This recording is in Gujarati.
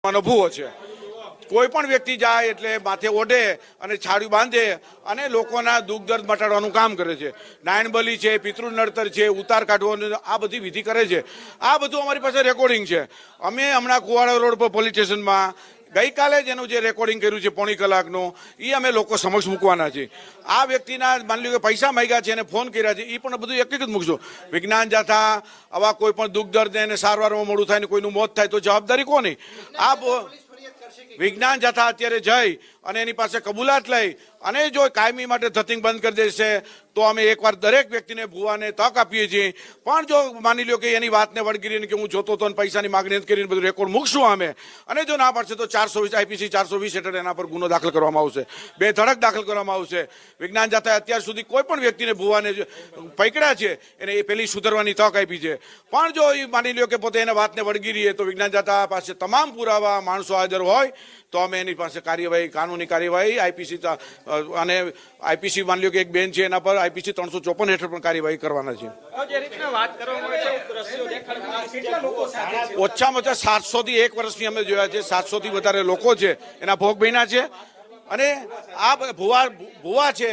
અનુભવો છે। કોઈ પણ વ્યક્તિ જાય એટલે માથે ઓઢે અને છાડ્યું બાંધે અને લોકોના દુઃખ દર્દ મટાડવાનું કામ કરે છે। નાયણ બલી છે, પિતૃ નડતર છે, ઉતાર કાઢવાનો આ બધી વિધિ કરે છે। આ બધું અમારી પાસે રેકોર્ડિંગ છે। અમે હમણાં કુવાડા રોડ પર પોલીસ સ્ટેશનમાં ગઈકાલે જ એનું જે રેકોર્ડિંગ કર્યું છે પોણી કલાકનું એ અમે લોકો સમક્ષ મૂકવાના છીએ। આ વ્યક્તિના માની લો કે પૈસા માંગ્યા છે અને ફોન કર્યા છે એ પણ બધું એક જ મૂકશું। વિજ્ઞાન જાથા આવા કોઈ પણ દુઃખ દર્દ અને સારવારમાં મોડું થાય ને કોઈનું મોત થાય તો જવાબદારી કોની? આ વિજ્ઞાન જાથા અત્યારે જઈ અને એની પાસે કબૂલાત લઈ અને જો કાયમી માટે ધતિંગ બંધ કરી દેશે તો અમે એકવાર દરેક વ્યક્તિને ભુવાને તક આપીએ છીએ। પણ જો માની લો કે એની વાતને વળગીરીને કે હું જોતો તો પૈસાની માગણી કરીને બધું રેકોર્ડ મૂકશું અમે અને જો ના પાડશે તો 420 આઈપીસી 420 હેઠળ એના પર ગુનો દાખલ કરવામાં આવશે, બે ધડક દાખલ કરવામાં આવશે। વિજ્ઞાન જાથાએ અત્યાર સુધી કોઈ પણ વ્યક્તિને ભુવાને પકડ્યા છે એને એ પેલી સુધરવાની તક આપી છે। પણ જો એ માની લો કે પોતે એને વાતને વળગી રહીએ તો વિજ્ઞાન જાથા પાસે તમામ પુરાવા માણસો હાજર હોય તો અમે એની પાસે કાર્યવાહી, કાનૂની કાર્યવાહી આઈપીસી અને આઈપીસી માની લો કે એક બેન છે એના પર આઈપીસી 354 હેઠળ પણ કાર્યવાહી કરવાના છે। ઓછામાં ઓછા 700 થી 1 વર્ષની અમે જોયા છે, 700 થી વધારે લોકો છે એના ભોગ બન્યા છે। અને આ ભુવા છે